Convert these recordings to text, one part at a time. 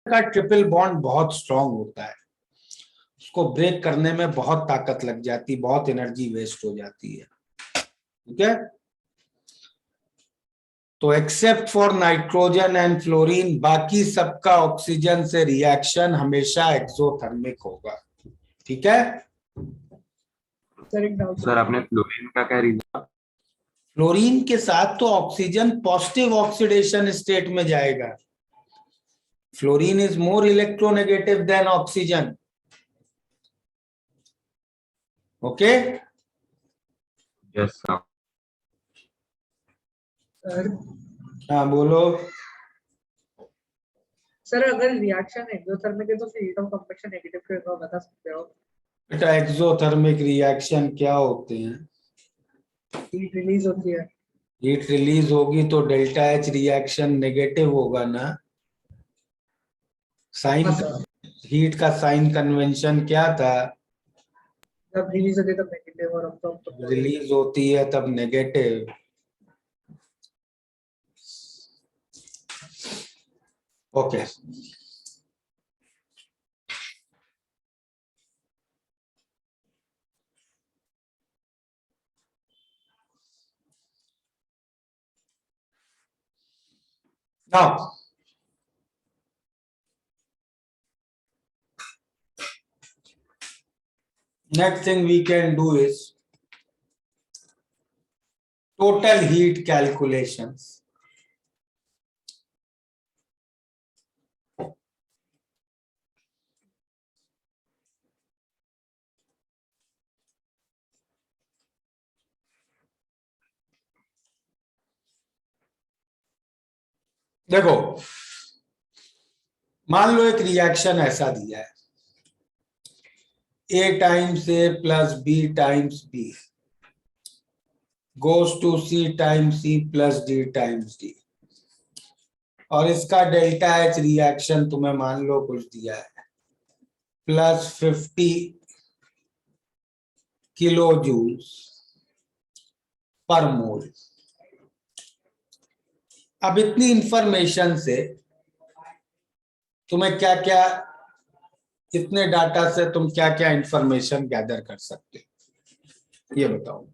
का triple bond बहुत strong होता है, उसको ब्रेक करने में बहुत ताकत लग जाती, बहुत एनर्जी वेस्ट हो जाती है। ठीक है, तो except for nitrogen and fluorine बाकी सबका ऑक्सीजन से रिएक्शन हमेशा एक्सोथर्मिक होगा। ठीक है सर आपने फ्लोरीन का क्या रीजन? फ्लोरीन के साथ तो ऑक्सीजन पॉजिटिव ऑक्सीडेशन स्टेट में जाएगा। Fluorine is more electronegative than oxygen. Okay, yes sir. हाँ बोलो। सर अगर रिएक्शन एक्सोथर्मिक है तो फिर हीट ऑफ कंबशन नेगेटिव क्यों होगा, बता सकते हो? बेटा एक्सोथर्मिक रिएक्शन क्या होते हैं? हीट रिलीज होती है। हीट रिलीज होगी तो डेल्टा एच रिएक्शन नेगेटिव होगा ना। साइन, हीट का साइन कन्वेंशन क्या था? जब रिलीज होती है तब नेगेटिव और अब तो रिलीज होती है तब negative. Okay, now next thing we can do is total heat calculations. देखो, मान लो एक रिएक्शन ऐसा दिया है, A times A plus B times B goes to C times C plus D times D, और इसका डेल्टा H रिएक्शन तुम्हें मान लो कुछ दिया है प्लस 50 किलो जूल्स पर मोल। अब इतनी इंफॉर्मेशन से तुम्हें क्या क्या, इतने डाटा से तुम क्या क्या इंफॉर्मेशन गैदर कर सकते हो, ये बताओ।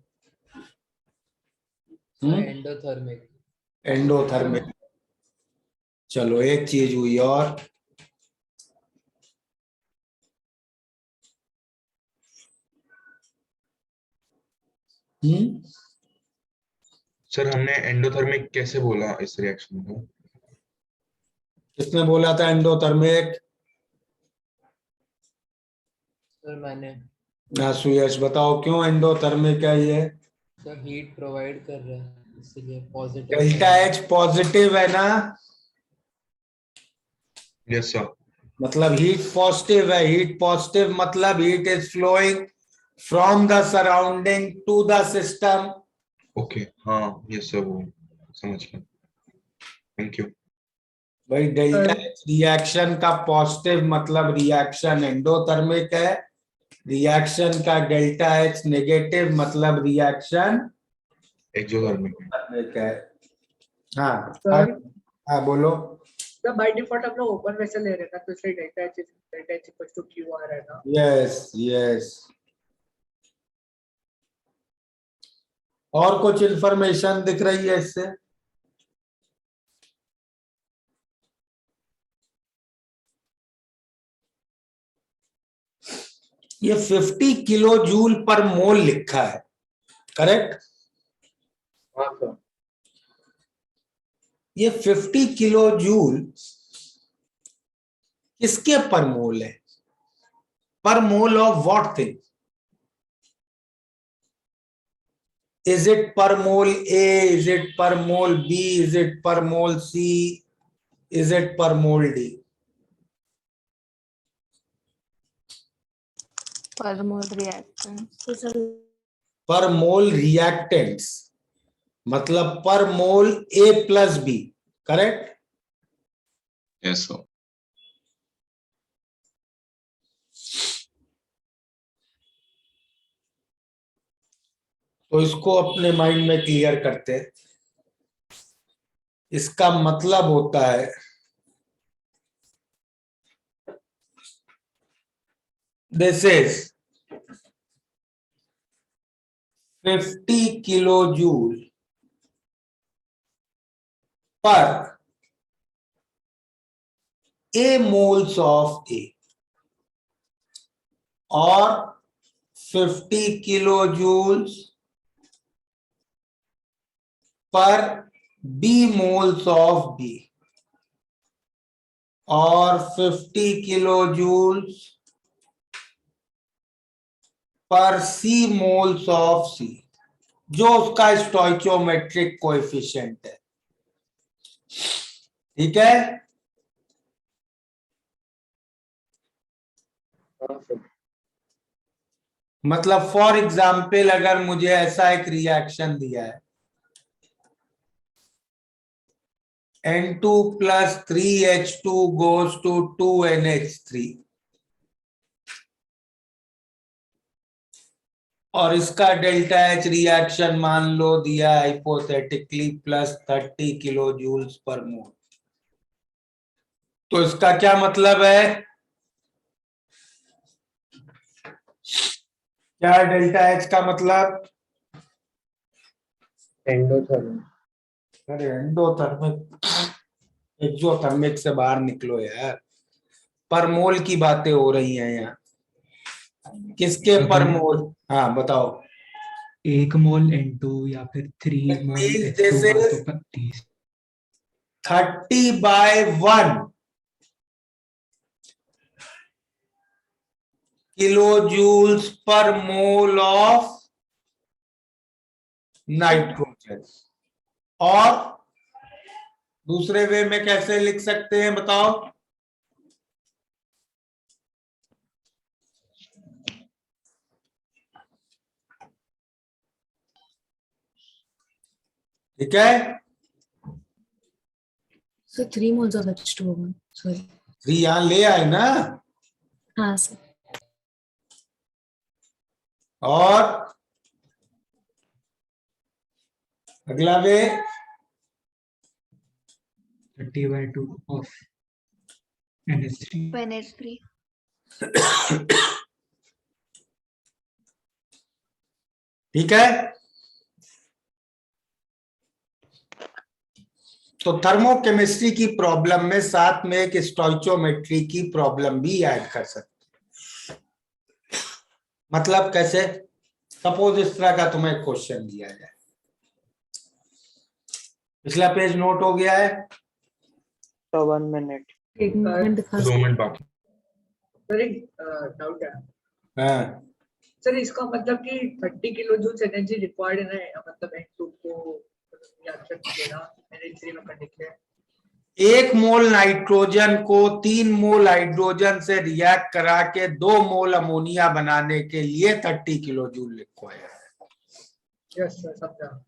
एंडोथर्मिक। एंडोथर्मिक, चलो एक चीज हुई और सर हमने एंडोथर्मिक कैसे बोला इस रिएक्शन को? किसने बोला था एंडोथर्मिक? सर मैंने। हाँ सुयश बताओ क्यों एंडोथर्मिक है ये? सर हीट प्रोवाइड कर रहा है इसलिए पॉजिटिव। डेल्टा एच पॉजिटिव है ना, यस सर। मतलब हीट पॉजिटिव है। हीट पॉजिटिव मतलब heat is flowing from the surrounding to the system. Okay, हाँ यस सर, वो समझ गया, थैंक यू। भाई डेल्टा एच रिएक्शन का पॉजिटिव मतलब रिएक्शन एंडोथर्मिक है, रिएक्शन का डेल्टा एच नेगेटिव मतलब रिएक्शन एक्सोथर्मिक है। हाँ सर हाँ बोलो। तो बाय डिफॉल्ट हम लोग ओपन वेसल ले रहे हैं ना, तो इसलिए delta H equals to Q आ रहा है ना। यस यस, और कुछ इंफॉर्मेशन दिख रही है इससे? ये 50 किलो जूल पर मोल लिखा है, करेक्ट? हाँ सर। ये 50 किलो जूल किसके पर मोल है? पर mole of what thing? Is it per mole A? Is it per mole B? Is it per mole C? Is it per mole D? per mole reactants. Per mole reactants मतलब पर मोल A plus B, correct? Yes sir. तो इसको अपने mind में clear करते हैं। इसका मतलब होता है This is 50 kilojoule per A moles of A, or 50 kilojoules per B moles of B, और 50 kilojoules पर C moles of C, जो उसका स्टोइचियोमेट्रिक कोएफिशिएंट है। ठीक है, मतलब फॉर एग्जाम्पल अगर मुझे ऐसा एक रिएक्शन दिया है, N2 plus 3H2 goes to 2NH3, और इसका डेल्टा H रिएक्शन मान लो दिया हाइपोथेटिकली +30 किलो जूल्स पर मोल, तो इसका क्या मतलब है, क्या डेल्टा H का मतलब? एंडोथर्मिक। अरे एंडोथर्मिक, एक्सोथर्मिक से बाहर निकलो यार, पर मोल की बातें हो रही हैं यहाँ। किसके पर मोल? हाँ बताओ। 1 मोल N2 या फिर 3 मोल Means H2 this का is तो 30 30/1 kilojoules per mole of nitrogen. और दूसरे वे में कैसे लिख सकते हैं बताओ? ठीक है, So 3 moles of H2 होगा, sorry. 3 यहां ले आए ना, हाँ सर। और अगला वे 30/2 of NH3। NH3। ठीक है, तो थर्मोकेमिस्ट्री की प्रॉब्लम में साथ में एक स्टोइचियोमेट्री की प्रॉब्लम भी ऐड कर सकते। मतलब कैसे? सपोज इस तरह का तुम्हें क्वेश्चन दिया जाए, पिछला पेज नोट हो गया है? तो 1 मिनट। एक मिनट दिखा 2 मिनट बाकी। सर एक डाउट है हाँ, सर, इसका मतलब कि 30 किलो जूल्स एनर्जी रिक्वायर्ड है ना, मतलब N2 को रिएक्शन देना NH3 में करने के लिए। 1 मोल नाइट्रोजन को 3 मोल हाइड्रोजन से रिएक्ट करा के 2 मोल अमोनिया बनाने के लिए 30 किलो जूल रिक्वायर्ड है। यस सर, समझा।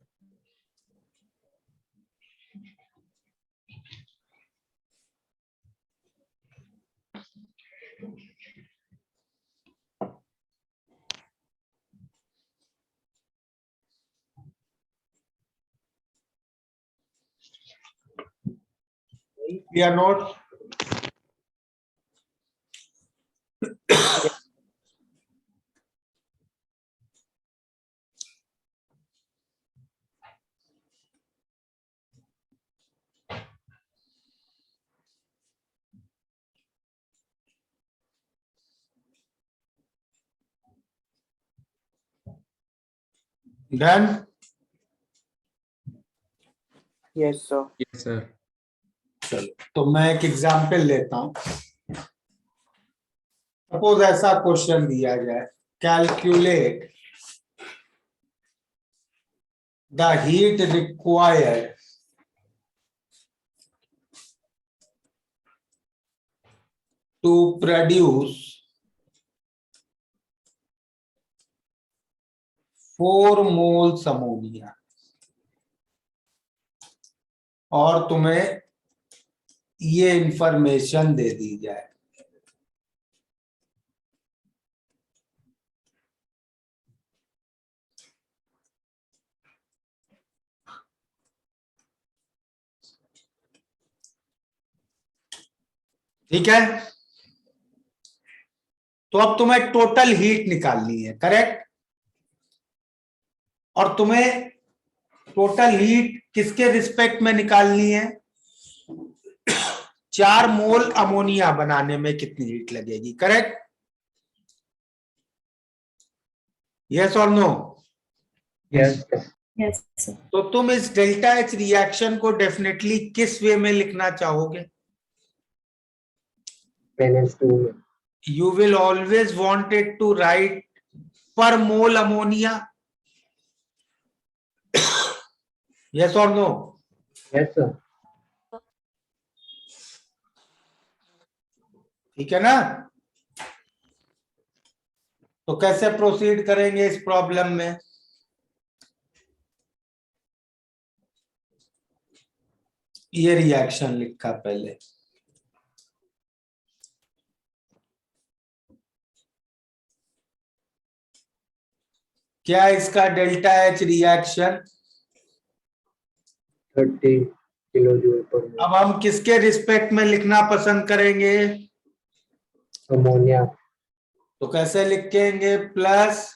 We are not. Done? Yes sir. Yes sir. चलो, तो मैं एक एग्जांपल लेता हूं। सपोज ऐसा क्वेश्चन दिया जाए, calculate the heat required to produce 4 moles ammonia, और तुम्हें ये इंफॉर्मेशन दे दी जाए। ठीक है, तो अब तुम्हें टोटल हीट निकालनी है, करेक्ट। और तुम्हें टोटल हीट किसके रिस्पेक्ट में निकालनी है? 4 मोल अमोनिया बनाने में कितनी हीट लगेगी, करेक्ट? यस और नो? Yes Yes, sir. तो तुम इस डेल्टा एच रिएक्शन को डेफिनेटली किस वे में लिखना चाहोगे? NH2 You will always want it to write per mole ammonia. Yes or no? Yes sir ठीक है ना? तो कैसे प्रोसीड करेंगे इस प्रॉब्लम में? ये रिएक्शन लिखा पहले। क्या इसका delta H reaction? 30 kilo joule पर अब हम किसके रिस्पेक्ट में लिखना पसंद करेंगे? अमोनिया तो कैसे लिखेंगे? Plus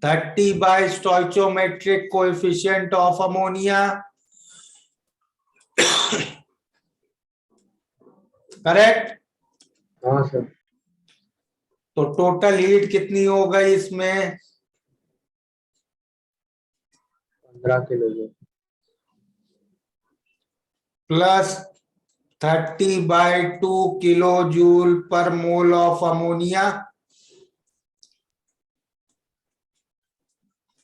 30 by stoichiometric coefficient of ammonia, correct. हाँ सर तो टोटल हीट कितनी हो गई इसमें? 15 kilo joule plus 30/2 kilo joule per mole of ammonia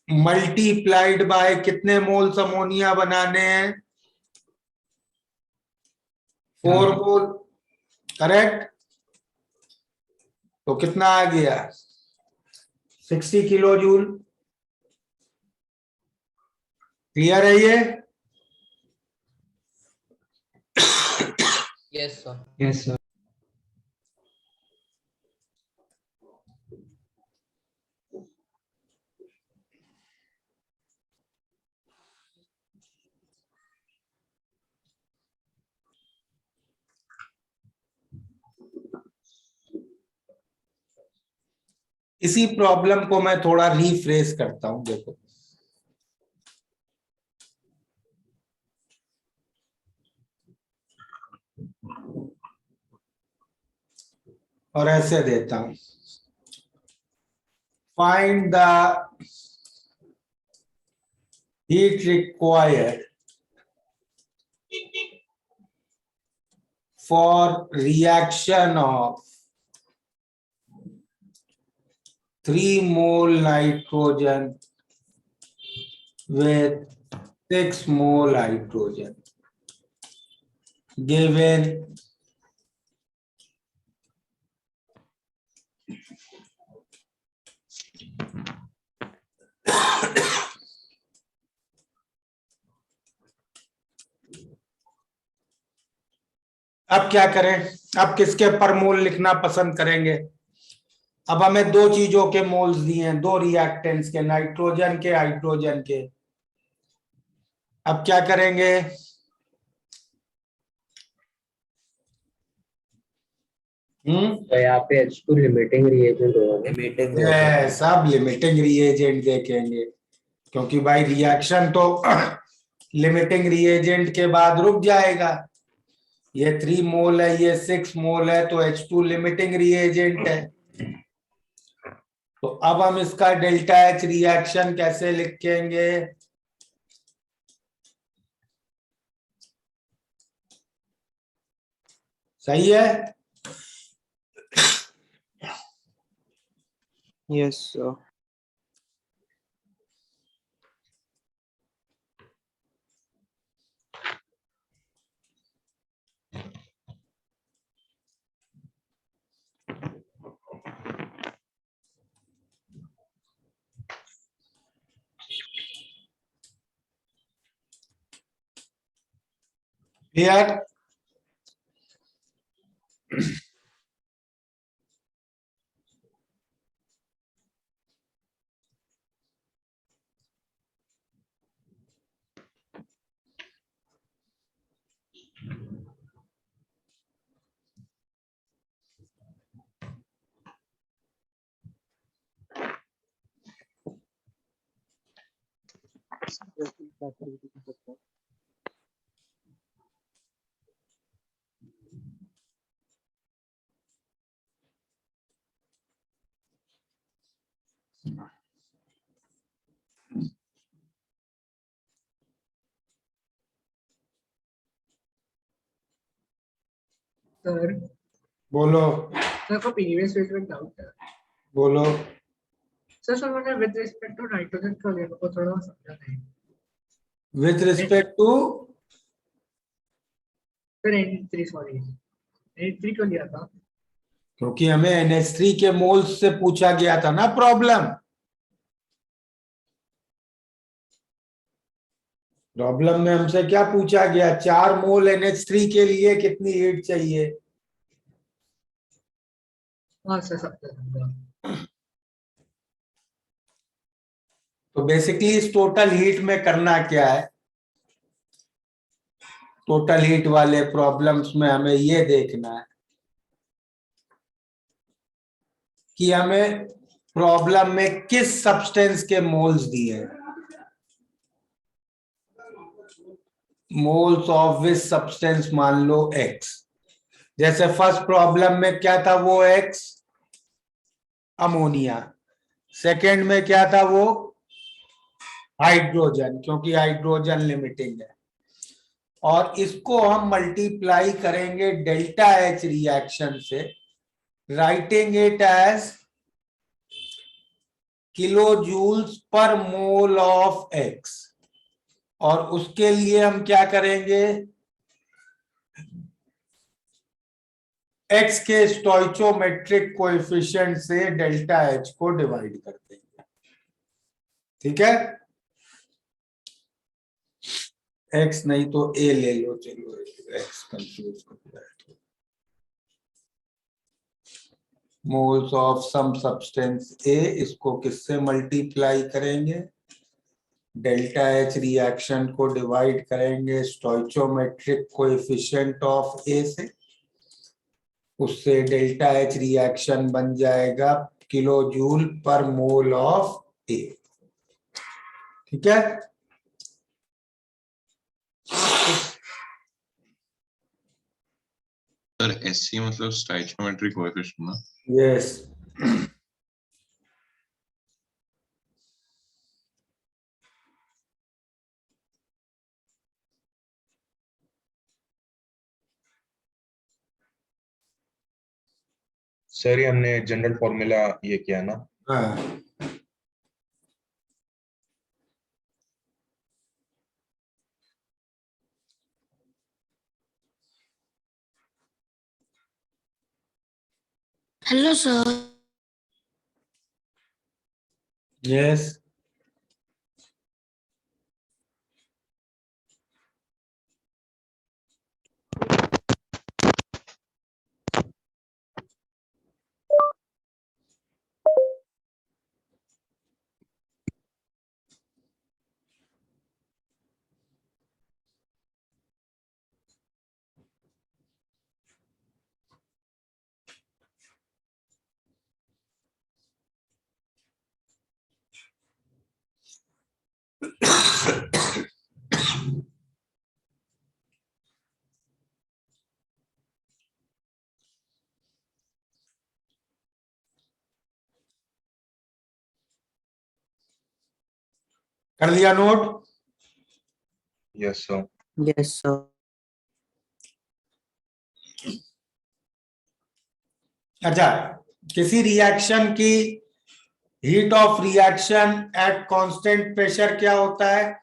multiplied by कितने मोल्स अमोनिया बनाने हैं? 4 मोल, करेक्ट। तो कितना आ गया? 60 किलो जूल। क्लियर है ये? Yes, sir. Yes, sir. इसी प्रॉब्लम को मैं थोड़ा रीफ्रेश करता हूं, देखो। और ऐसे देता हूं, find the heat required for reaction of 3 mole nitrogen with 6 mole hydrogen given अब क्या करें? अब किसके पर मोल लिखना पसंद करेंगे? अब हमें 2 चीजों के मोल्स दिए हैं, 2 रिएक्टेंट्स के, नाइट्रोजन के, हाइड्रोजन के। अब क्या करेंगे? तो यहाँ पे H2 लिमिटिंग रिएजेंट होगा, लिमिटिंग सब लिमिटिंग रिएजेंट देखेंगे, क्योंकि भाई रिएक्शन तो लिमिटिंग रिएजेंट के बाद रुक जाएगा। ये 3 मोल है, ये 6 मोल है, तो H2 लिमिटिंग रिएजेंट है। तो अब हम इसका डेल्टा एच रिएक्शन कैसे लिखेंगे? सही है? Yes, sir. क्लियर? सर बोलो सर को प्रीवियस पेज में डाउट है बोलो। सर मैंने विद रिस्पेक्ट टू नाइट्रोजन का लेने को थोड़ा समझा नहीं with respect to sir N3 sorry N3 को लिया था क्योंकि हमें NH3 के मोल्स से पूछा गया था ना प्रॉब्लम में हमसे क्या पूछा गया, 4 मोल NH3 के लिए कितनी हीट चाहिए। हाँ सर समझा तो बेसिकली इस टोटल हीट में करना क्या है, टोटल हीट वाले प्रॉब्लम्स में हमें ये देखना है कि हमें प्रॉब्लम में किस सब्सटेंस के मोल्स दिए हैं, मोल्स ऑफ विच सब्सटेंस मान लो X। जैसे फर्स्ट प्रॉब्लम में क्या था वो X अमोनिया, सेकंड में क्या था वो हाइड्रोजन, क्योंकि हाइड्रोजन लिमिटिंग है, और इसको हम मल्टीप्लाई करेंगे डेल्टा H रिएक्शन से, writing it as kilo joules per mole of X। और उसके लिए हम क्या करेंगे, X के स्टोइचोमेट्रिक कोएफिशिएंट से डेल्टा H को डिवाइड कर देंगे। ठीक है, X नहीं तो A ले लो, चलो X कंफ्यूज कर दिया। Moles of some substance A, इसको किससे मल्टीप्लाई करेंगे, डेल्टा H रिएक्शन को डिवाइड करेंगे स्टोइचोमेट्रिक कोएफिशिएंट ऑफ A से, उससे डेल्टा H रिएक्शन बन जाएगा kilo joule per mole of A। ठीक है, सर SC मतलब स्टोइचियोमेट्रिक कोएफिशिएंट ना? यस। सर ये हमने जनरल फॉर्मूला ये किया ना? हाँ, Hello, sir. यस। कर लिया note? Yes sir. Yes, sir. अच्छा, किसी रिएक्शन की heat of reaction at constant pressure क्या होता है,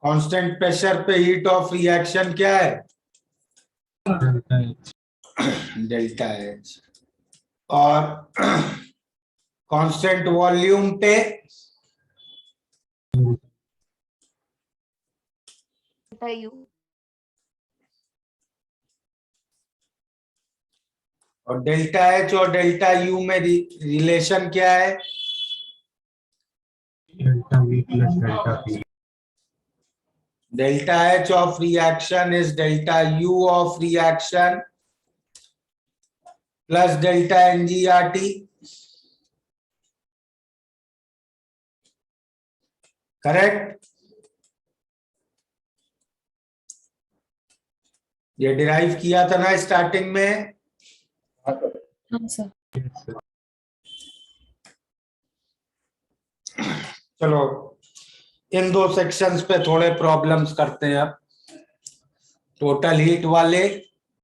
कांस्टेंट प्रेशर पे हीट ऑफ रिएक्शन क्या है, डेल्टा H। और कांस्टेंट वॉल्यूम पे और डेल्टा H और डेल्टा U में रिलेशन क्या है, delta V plus delta P। Delta H of reaction is delta U of reaction plus delta NGRT. Correct? ये डिराइव किया था ना स्टार्टिंग में. हाँ सर. चलो इन दो सेक्शंस पे थोड़े प्रॉब्लम्स करते हैं अब. टोटल हीट वाले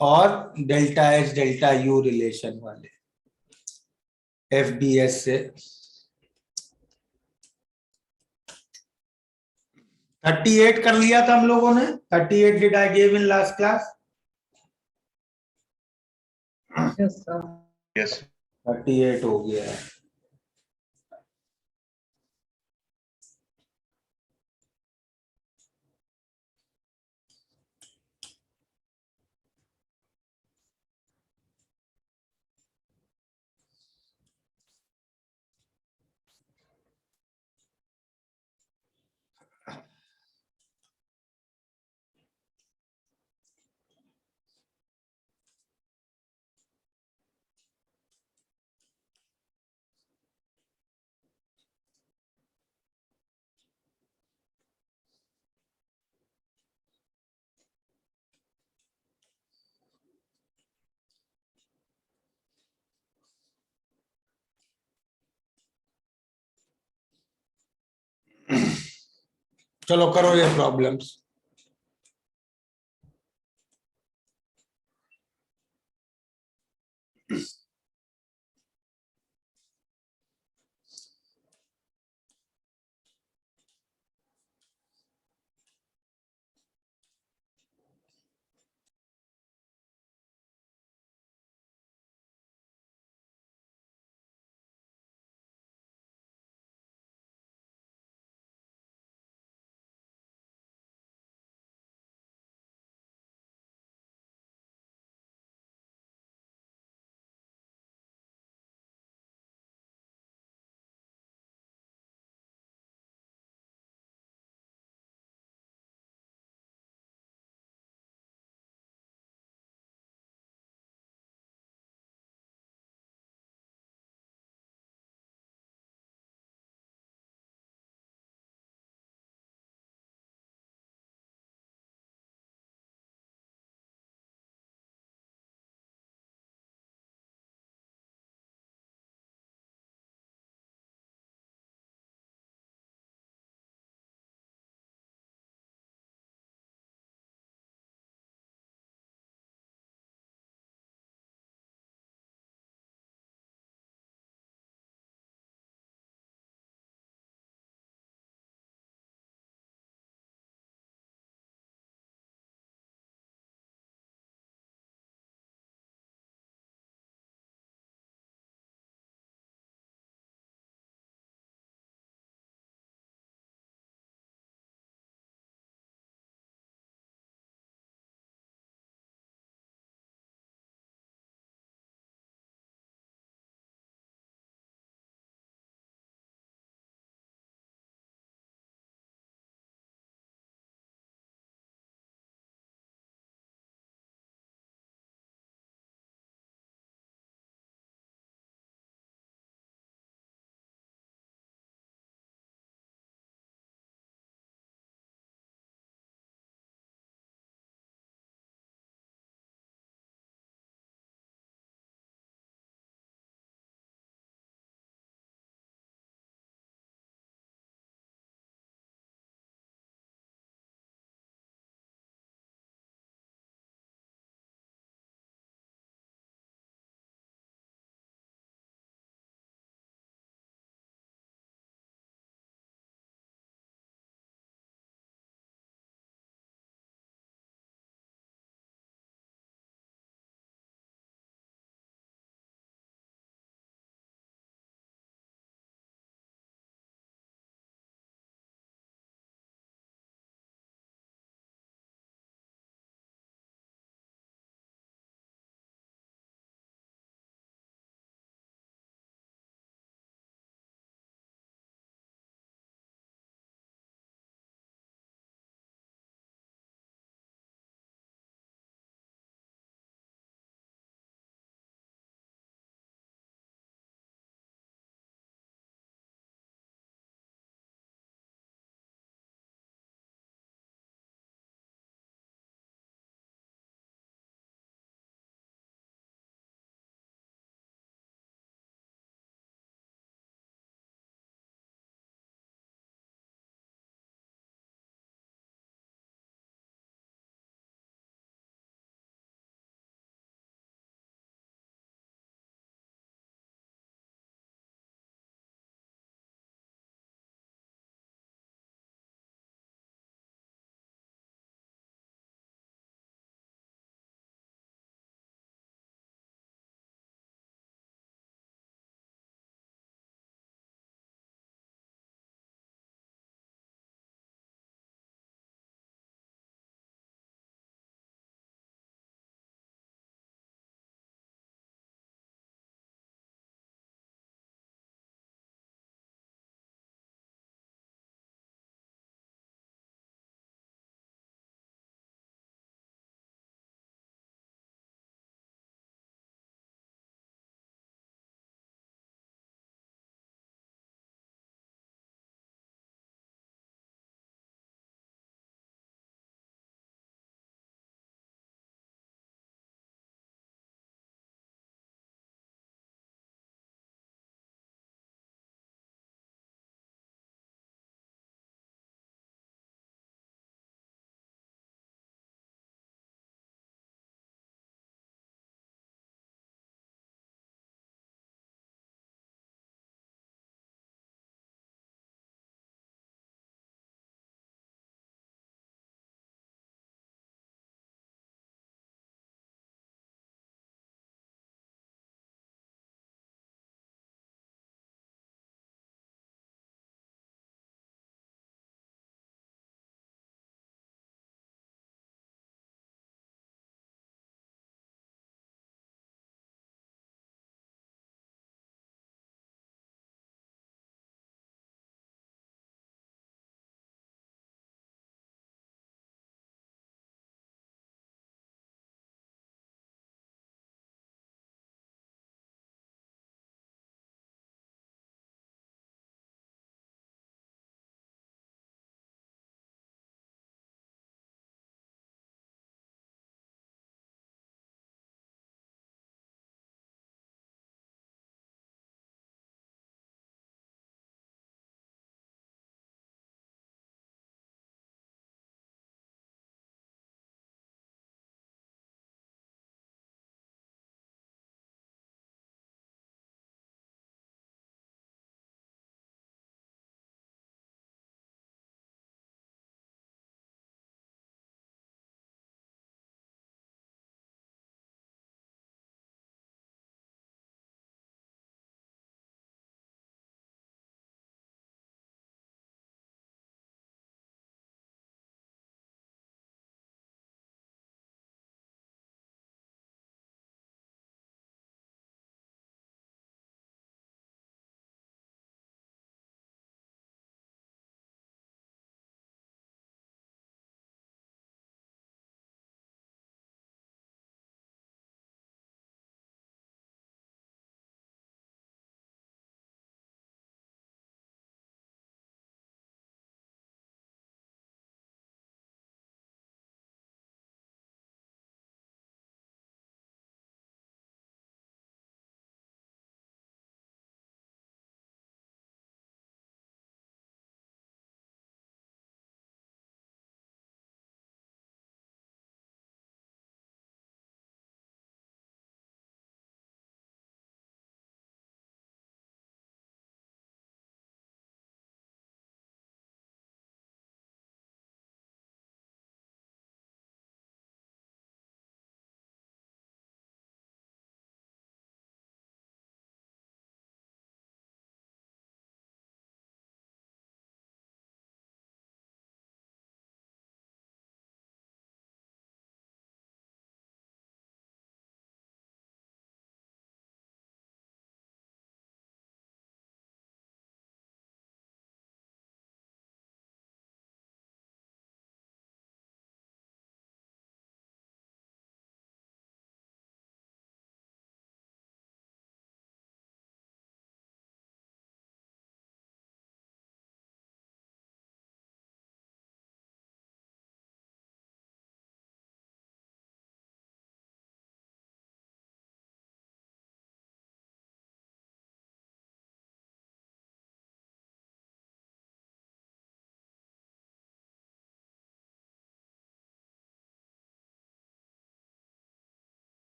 और delta H delta U relation वाले एफबीएस से. 38 कर लिया था हम लोगों ने. 38 did I give in last class. Yes, sir. Yes. 38 हो गया है. चलो करो ये प्रॉब्लम्स.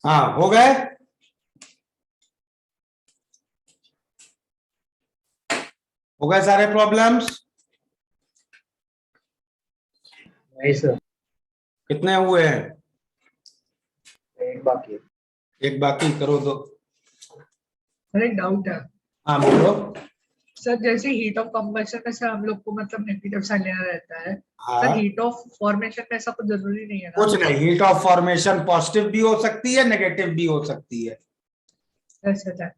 हाँ, हो गए? हो गए सारे प्रॉब्लम्स? नहीं सर, कितने हुए हैं? एक बाकी है। एक बाकी, करो दो। अरे डाउट है हाँ बोलो। सर, जैसे हीट ऑफ कंबशन में से हम लोग को मतलब नेगेटिव साइन लेना रहता है। हाँ, सर हीट ऑफ फॉर्मेशन में ऐसा कुछ जरूरी नहीं है ना? कुछ नहीं, हीट ऑफ फॉर्मेशन पॉजिटिव भी हो सकती है, नेगेटिव भी हो सकती है। ऐसा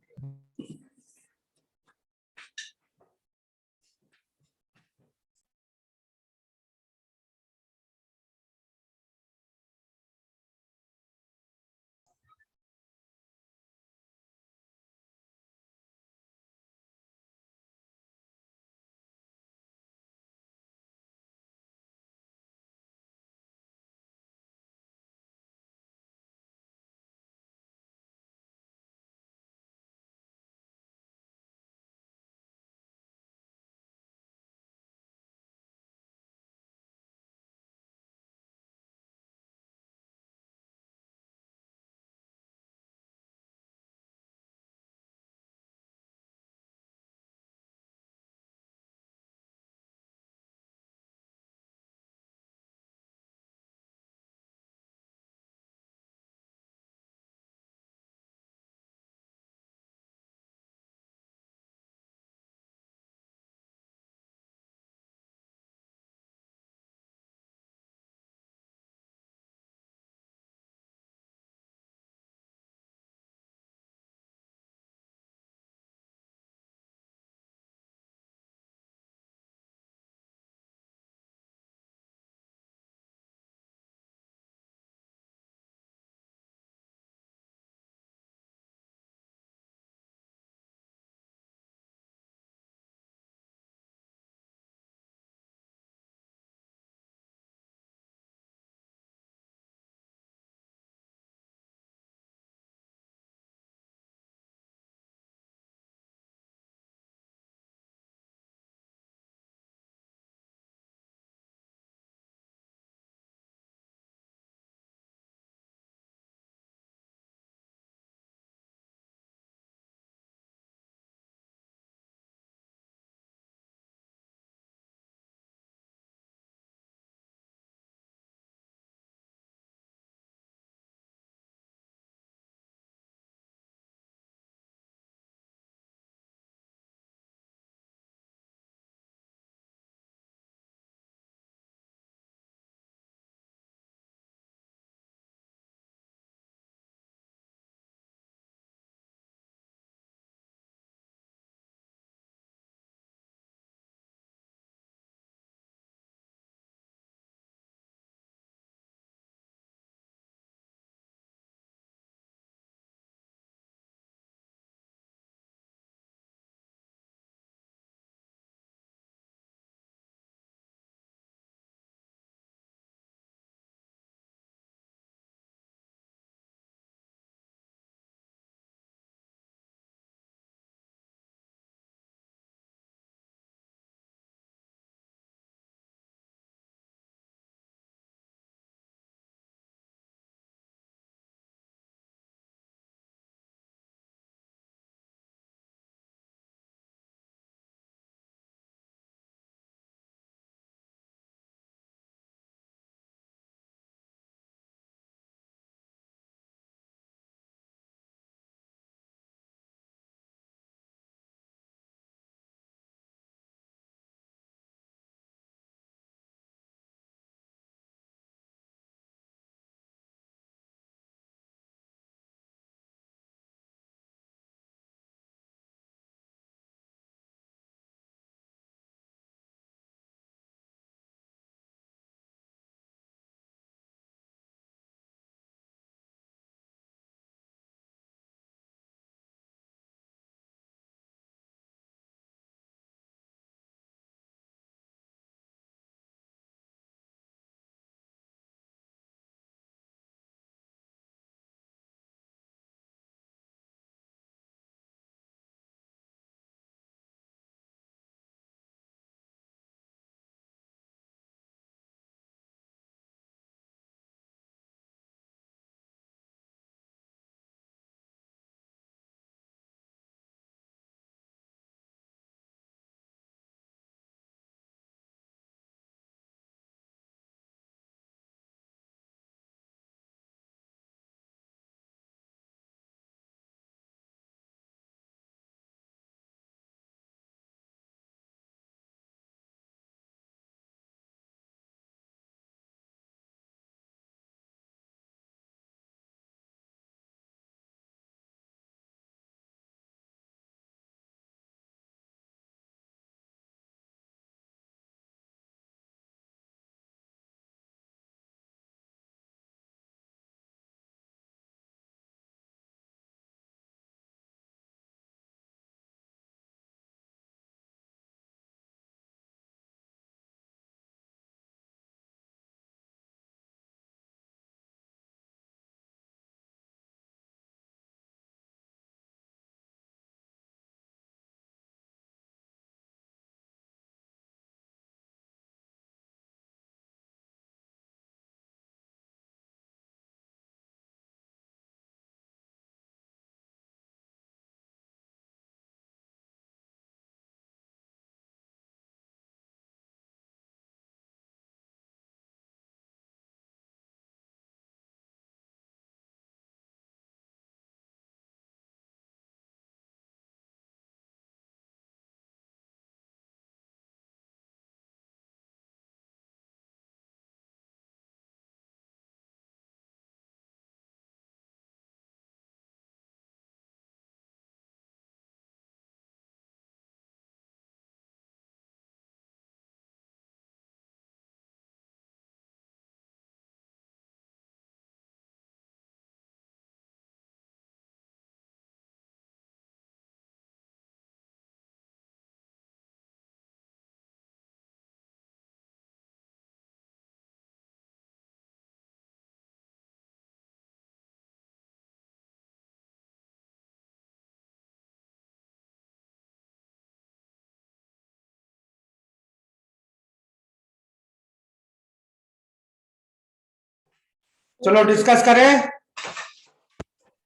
चलो डिस्कस करें।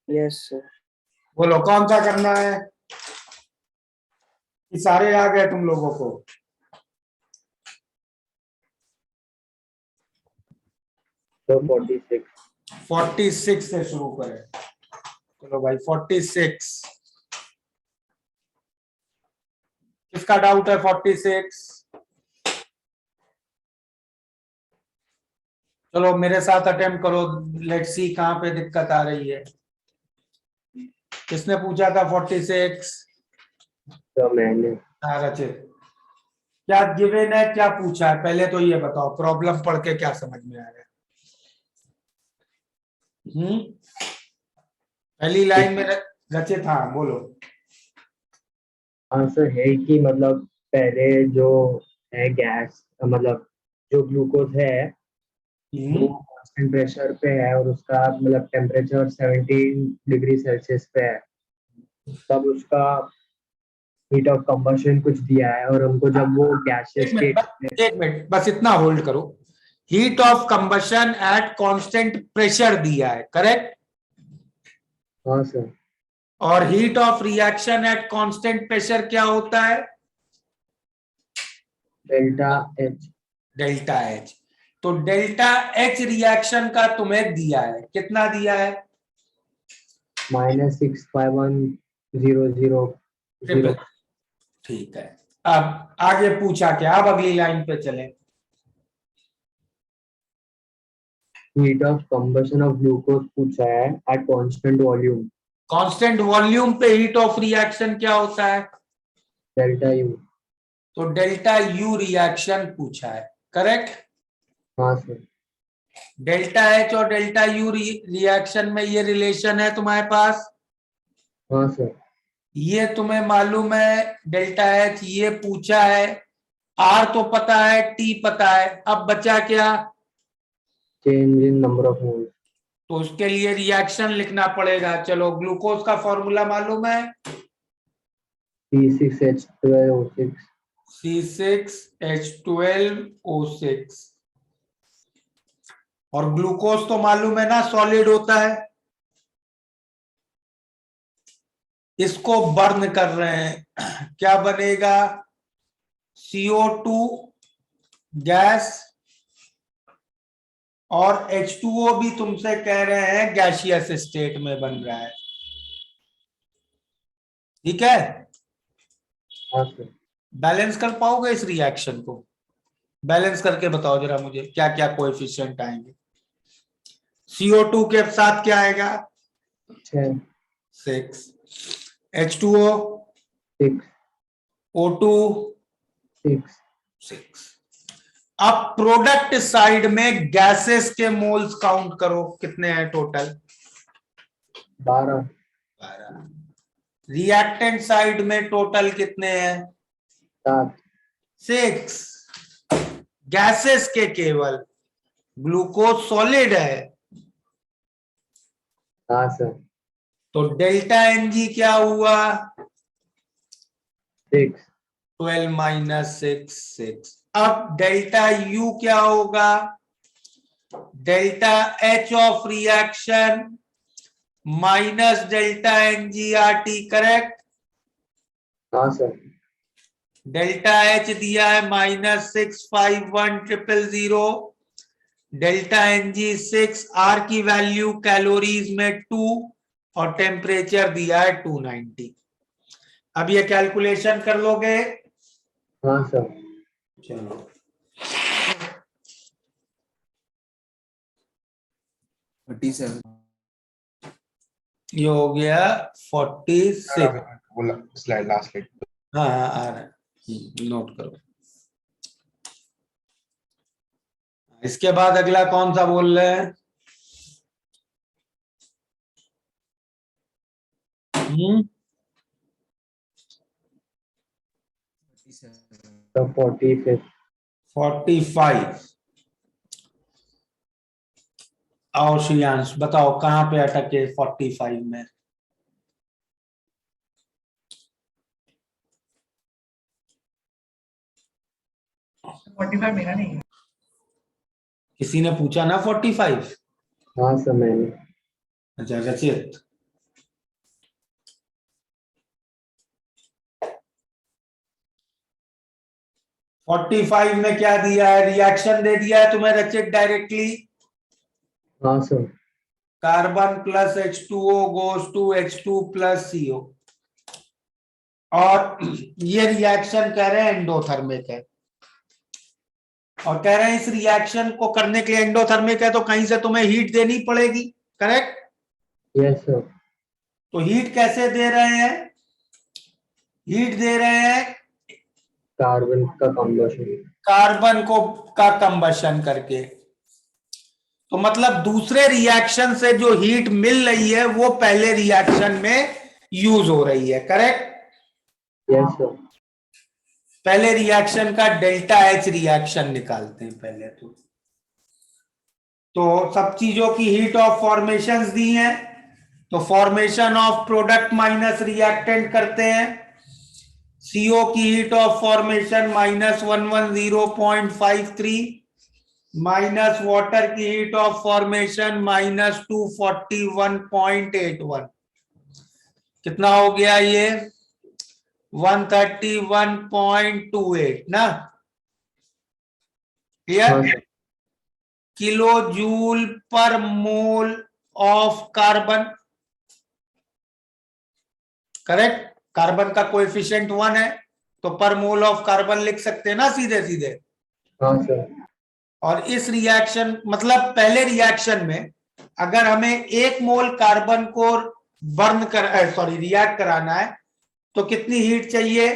Yes sir. बोलो कौन सा करना है, कि सारे आ गए तुम लोगों को? तो 46। 46 से शुरू करें। चलो भाई 46, किसका डाउट है 46? चलो मेरे साथ अटेम्प्ट करो, लेट्स सी कहां पे दिक्कत आ रही है। किसने पूछा था 46? तो मैंने हाँ रचित, क्या गिवन है, क्या पूछा है, पहले तो ये बताओ, प्रॉब्लम पढ़ के क्या समझ में आया? पहली लाइन में रचित, हाँ बोलो। आंसर है कि मतलब पहले जो है गैस, मतलब जो ग्लूकोज है वो कांस्टेंट प्रेशर पे है और उसका मतलब टेम्परेचर 17 डिग्री सेल्सियस पे है। तब उसका हीट ऑफ कंबशन कुछ दिया है और हमको जब वो गैसियस स्टेट में। एक मिनट बस इतना होल्ड करो। Heat of combustion at constant pressure दिया है, करेक्ट? हाँ सर। और heat of reaction at constant pressure क्या होता है? Delta H. Delta H. तो डेल्टा एच रिएक्शन का तुम्हें दिया है, कितना दिया है? -651,000। ठीक है। अब आगे पूछा क्या, अब अगली लाइन पे चले। Heat of combustion of glucose पूछा है at constant volume. Constant volume पे हीट ऑफ रिएक्शन क्या होता है? Delta U. तो डेल्टा यू रिएक्शन पूछा है, करेक्ट? हाँ सर। डेल्टा एच और डेल्टा यू रिएक्शन में ये रिलेशन है तुम्हारे पास, हाँ सर। ये तुम्हें मालूम है। डेल्टा एच ये पूछा है, आर तो पता है, टी पता है, अब बचा क्या? Change in number of moles. तो उसके लिए रिएक्शन लिखना पड़ेगा। चलो ग्लूकोज का फॉर्मूला मालूम है, C6H12O6। C6H12O6। और ग्लूकोज तो मालूम है ना, सॉलिड होता है। इसको बर्न कर रहे हैं, क्या बनेगा? CO2 गैस, और H2O भी तुमसे कह रहे हैं गैसियस स्टेट में बन रहा है, ठीक है? हाँ सर। बैलेंस कर पाओगे इस रिएक्शन को? बैलेंस करके बताओ जरा मुझे, क्या क्या कोएफिशिएंट आएंगे? CO2 के साथ क्या आएगा? 6। 6। H2O, 6। O2, 6। 6। अब प्रोडक्ट साइड में गैसेस के मोल्स काउंट करो, कितने हैं टोटल? 12। 12। रिएक्टेंट साइड में टोटल कितने हैं? 7। 6। गैसेस के केवल, ग्लूकोज सॉलिड है। हाँ सर। तो डेल्टा एनजी क्या हुआ? 6। 12 माइनस 6, 6। अब डेल्टा यू क्या होगा? Delta H of reaction minus delta एनजीआरटी, correct? हाँ सर। डेल्टा एच दिया है -651,000, डेल्टा एनजी 6, आर की वैल्यू कैलोरीज में 2 और टेम्परेचर दिया है 290। अब ये कैलकुलेशन कर लोगे? हाँ सर। चलो ये हो गया 46। बोला स्लाइड, लास्ट स्लाइड। हाँ हाँ आ रहा है, नोट करो। इसके बाद अगला कौन सा बोल रहे हैं? तो 45। 45। आओ श्रियांश बताओ कहां पे अटके 45 में? 45 मेरा नहीं है। किसी ने पूछा ना 45? हाँ सर मैंने। अच्छा रचित, फोर्टी फाइव में क्या दिया है, रिएक्शन दे दिया है तुम्हें रचित डायरेक्टली, हाँ sir. Carbon plus H2O goes to H2 plus CO, और ये रिएक्शन कह रहे हैं एंडोथर्मिक है, और कह रहे हैं इस रिएक्शन को करने के लिए एंडोथर्मिक है तो कहीं से तुम्हें हीट देनी पड़ेगी, करेक्ट? Yes sir. तो हीट कैसे दे रहे हैं, हीट दे रहे हैं कार्बन का कॉम्बशन। कार्बन को का कंबशन करके, तो मतलब दूसरे रिएक्शन से जो हीट मिल रही है वो पहले रिएक्शन में यूज हो रही है, करेक्ट? Yes sir. पहले रिएक्शन का डेल्टा H रिएक्शन निकालते हैं पहले तो सब चीजों की हीट ऑफ फॉर्मेशंस दी हैं, तो formation of product minus reactant करते हैं, CO की heat of formation minus 110.53 minus water की हीट ऑफ फॉर्मेशन माइनस 241.81, कितना हो गया ये 131.28 ना, क्लियर? हाँ sir. Kilo joule per mole of carbon, correct? Carbon का कोएफिशिएंट 1 है तो पर मोल ऑफ कार्बन लिख सकते हैं ना सीधे सीधे। हाँ सर। और इस रिएक्शन मतलब पहले रिएक्शन में अगर हमें 1 मोल कार्बन को बर्न कर सॉरी रिएक्ट कराना है तो कितनी हीट चाहिए,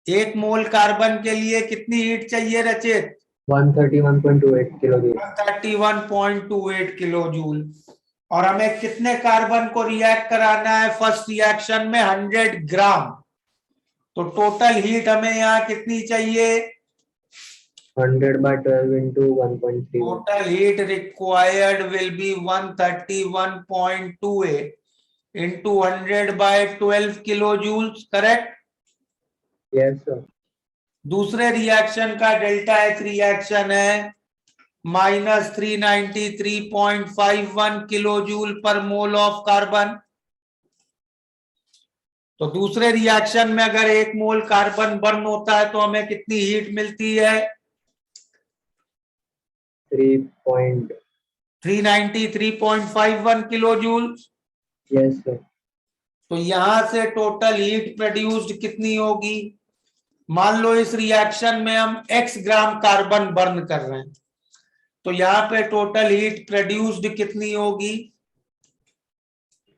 1 मोल कार्बन के लिए कितनी हीट चाहिए रचित? 131.28 किलो जूल। 131.28 kilo joule. और हमें कितने कार्बन को रिएक्ट कराना है फर्स्ट रिएक्शन में, 100 ग्राम, तो टोटल हीट हमें यहाँ कितनी चाहिए, 100/12 into 1.3। Total heat required will be 131.28 into 100/12 kilo joules, correct? Yes sir. दूसरे रिएक्शन का डेल्टा H रिएक्शन है minus 393.51 kilo joule per mole of carbon. तो दूसरे रिएक्शन में अगर 1 मोल कार्बन बर्न होता है तो हमें कितनी हीट मिलती है, 393.51 किलो जूल। Yes sir. तो यहां से टोटल हीट प्रोड्यूस्ड कितनी होगी, मान लो इस रिएक्शन में हम x ग्राम कार्बन बर्न कर रहे हैं तो यहाँ पे टोटल हीट प्रोड्यूस्ड कितनी होगी,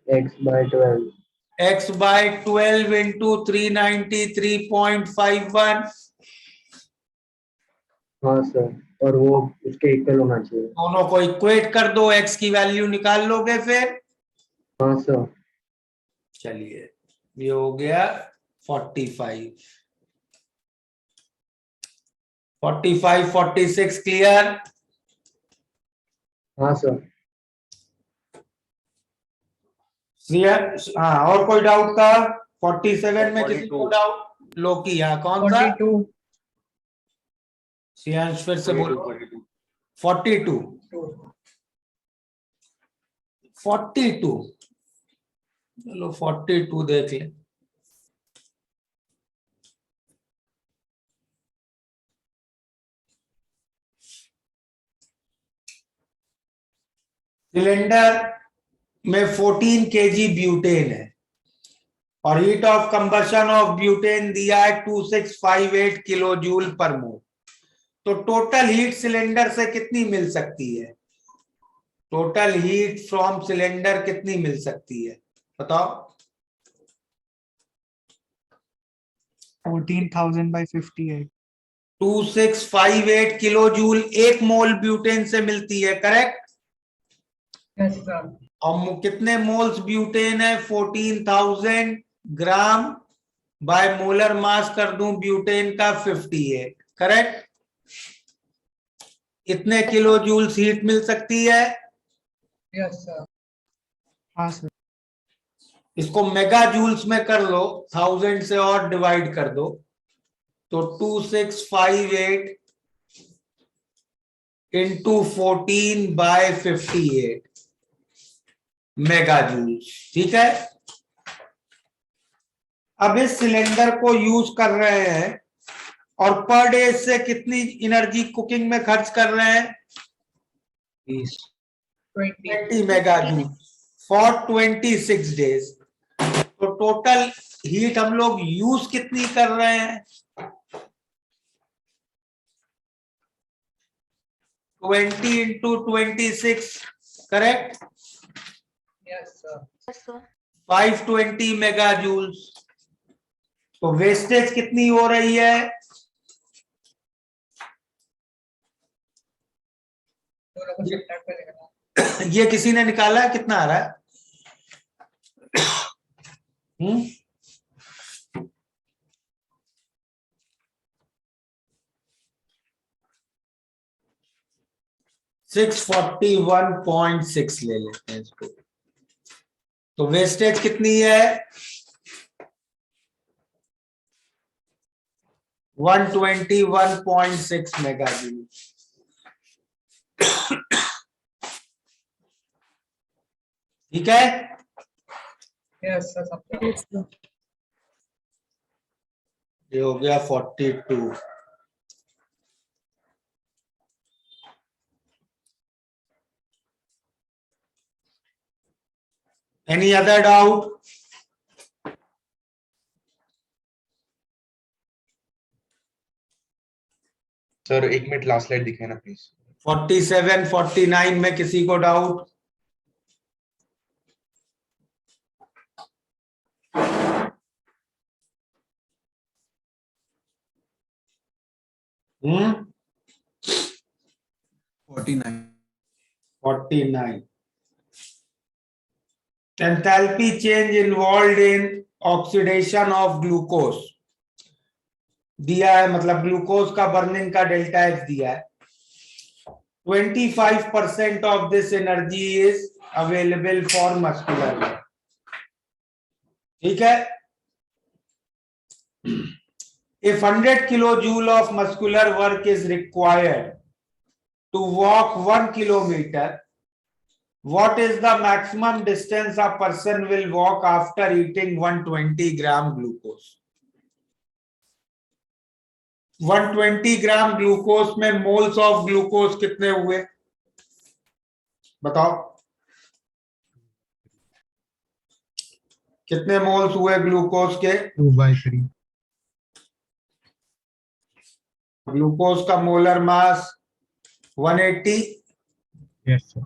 x/12। x/12 इंटू 393.51, हाँ सर, और वो उसके इक्वल होना चाहिए। दोनों को इक्वेट कर दो, x की वैल्यू निकाल लोगे फिर। हाँ सर। चलिए ये हो गया 45, 46 क्लियर? हाँ सर। हाँ, और कोई डाउट था 47 में किसी को डाउट? लोकी, यहाँ कौन सा? 42 सियांश फिर से बोलो। 42 चलो 42 देख ले। सिलेंडर में 14 kg ब्यूटेन है और heat of combustion of butane दिया है 2658 किलो जूल पर मोल, तो टोटल हीट सिलेंडर से कितनी मिल सकती है, टोटल हीट फ्रॉम सिलेंडर कितनी मिल सकती है बताओ? 14,000/58। 2658 किलो जूल 1 मोल ब्यूटेन से मिलती है, करेक्ट? Yes sir. और कितने मोल्स ब्यूटेन है, 14,000 ग्राम बाय मोलर मास कर दूं ब्यूटेन का 58, करेक्ट? इतने किलो जूल्स हीट मिल सकती है। Yes sir. हाँ सर। इसको मेगा जूल्स में कर लो, 1000 से और डिवाइड कर दो तो 2658 इंटू 14/58 मेगा जूल। ठीक है, अब इस सिलेंडर को यूज कर रहे हैं और पर डे से कितनी एनर्जी कुकिंग में खर्च कर रहे हैं? 20 मेगा जूल फॉर 26 डेज। तो टोटल हीट हम लोग यूज कितनी कर रहे हैं? 20 into 26, correct? Yes, sir. 520 mega joules. तो वेस्टेज कितनी हो रही है? दोनों को subtract करेगा। ये किसी ने निकाला है कितना आ रहा है? 641.6 ले लेते हैं इसको। तो वेस्टेज कितनी है? 121.6 मेगा जूल। ठीक है, Yes, sir. Subtract. Yes, sir. ये हो गया 42। Any other doubt? Sir 1 minute last slide दिखाए ना प्लीज। 47, 49 में किसी को doubt? Hmm 49। Enthalpy change involved in oxidation of glucose दिया है, मतलब ग्लूकोज का बर्निंग का डेल्टा एच दिया है। 25% of this energy is available for muscular work. ठीक है, if 100 kilojoule of muscular work is required to walk 1 kilometer, what is the maximum distance a person will walk after eating 120 gram glucose? 120 gram glucose में moles of glucose कितने हुए बताओ? कितने moles हुए glucose के? 2/3। Glucose का molar mass 180। Yes sir.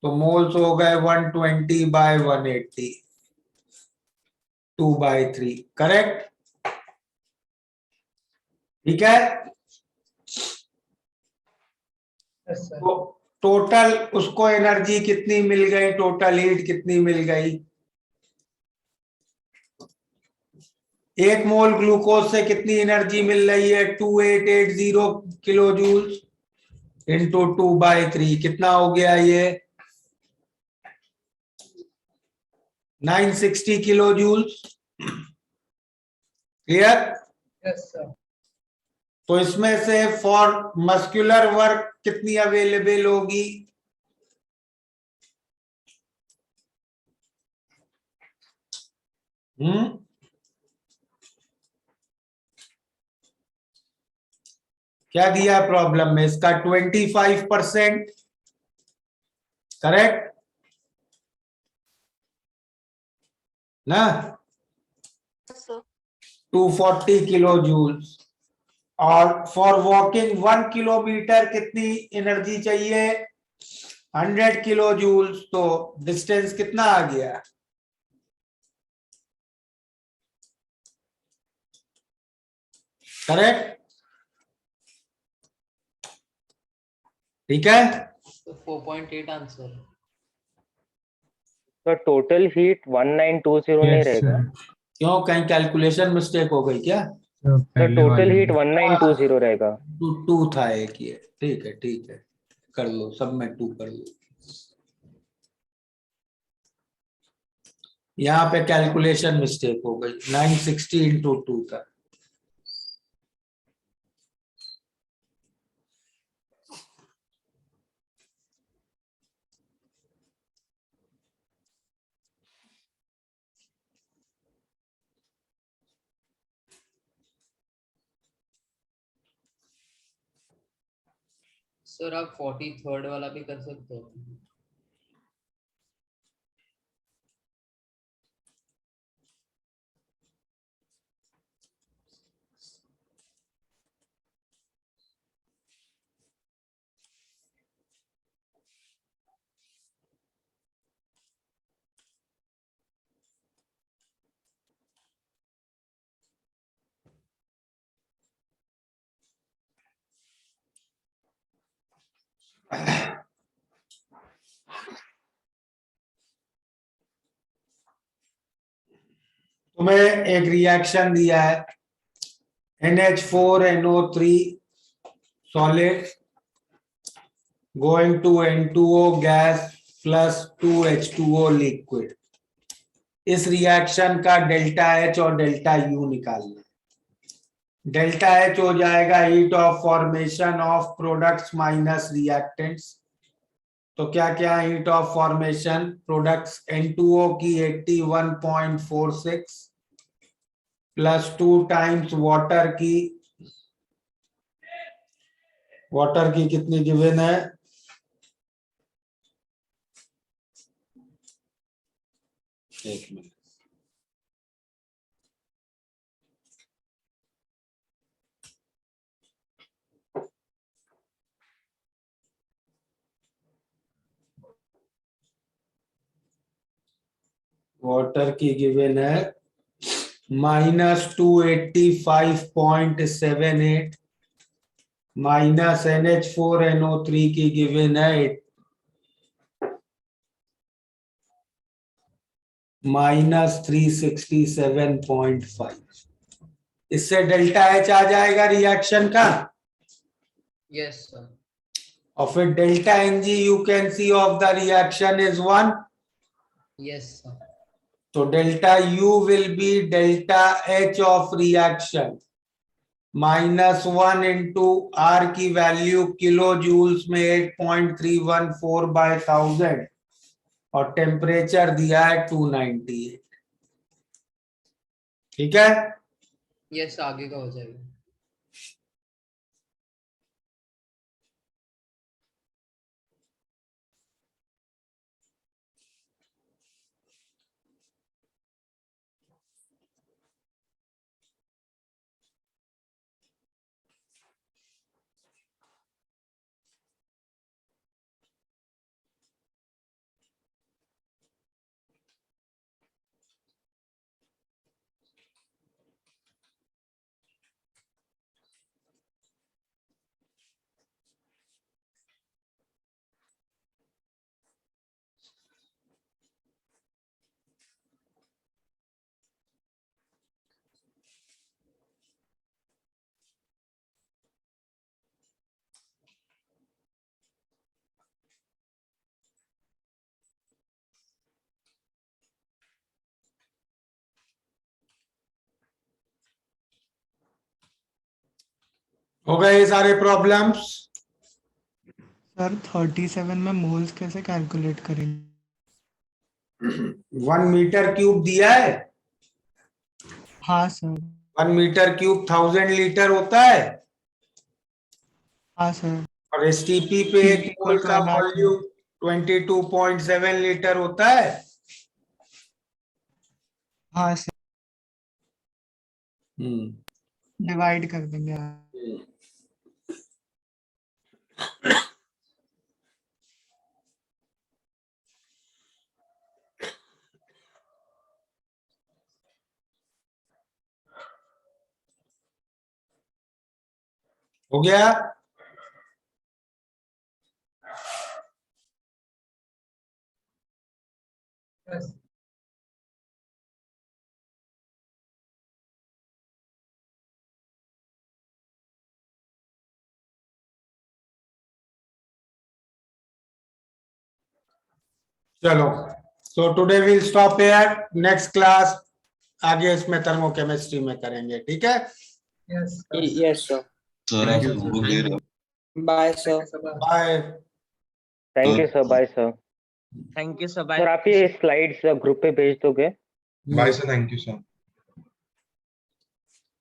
तो moles हो गए 120/180, 2/3, करेक्ट? ठीक है, Yes, sir. तो टोटल उसको एनर्जी कितनी मिल गई? टोटल हीट कितनी मिल गई? 1 मोल ग्लूकोज से कितनी एनर्जी मिल रही है? 2880 किलो जूल्स इंटू 2/3 कितना हो गया ये? 960 kilo joules. Clear? Yes, sir. तो इसमें से फॉर मस्कुलर वर्क कितनी अवेलेबल होगी? क्या दिया प्रॉब्लम में? इसका 25%, करेक्ट ना? 240 किलो जूल्स। और फॉर वॉकिंग 1 किलोमीटर कितनी एनर्जी चाहिए? 100 किलो जूल्स। तो डिस्टेंस कितना आ गया? करेक्ट? ठीक है, तो 4.8 आंसर। तो टोटल हीट 1920 नहीं रहेगा? क्यों, कहीं कैलकुलेशन मिस्टेक हो गई क्या? तो टोटल हीट 1920 रहेगा। 2 था एक ये। ठीक है, ठीक है, कर लो, सब में 2 कर लो। यहाँ पे कैलकुलेशन मिस्टेक हो गई, 960 इंटू 2 था। सर आप 43rd वाला भी कर सकते हो। तुम्हें एक रिएक्शन दिया है NH4NO3 solid going to N2O gas plus 2H2O liquid। इस रिएक्शन का डेल्टा H और डेल्टा U निकालना। डेल्टा H हो जाएगा heat of formation of products minus reactants. तो क्या क्या heat of formation, products N2O की 81.46 प्लस 2 टाइम्स वाटर की कितनी गिवन है, एक मिनट, वाटर की गिवन है -285.78 माइनस NH4NO3 की गिवन है -367.5। इससे डेल्टा H आ जाएगा रिएक्शन का। Yes sir. और फिर delta Ng you can see of the reaction is 1। Yes sir. तो delta U will be delta H of reaction -1 into R की वैल्यू किलो जूल्स में 8.314/1000 और टेम्परेचर दिया है 298। ठीक है, यस आगे का हो जाएगा। हो गए ये सारे प्रॉब्लम्स। सर 37 में मोल्स कैसे कैलकुलेट करेंगे? 1 मीटर क्यूब दिया है, हाँ सर। 1 मीटर क्यूब 1000 लीटर होता है हाँ सर। और STP पे एक TP मोल को का 12 वॉल्यूम 22.7 लीटर होता है। हाँ सर, हम्म, डिवाइड कर देंगे आप। हो गया। Yes. चलो, so today will stop here, next class आगे इसमें थर्मोकेमिस्ट्री में करेंगे। ठीक है, Yes. Yes, sir. Thank you. Bye, sir. Bye. Thank you sir, bye sir. Thank you, sir. Bye. Sir आप ये स्लाइड्स ग्रुप पे भेज दोगे? Bye sir, thank you sir.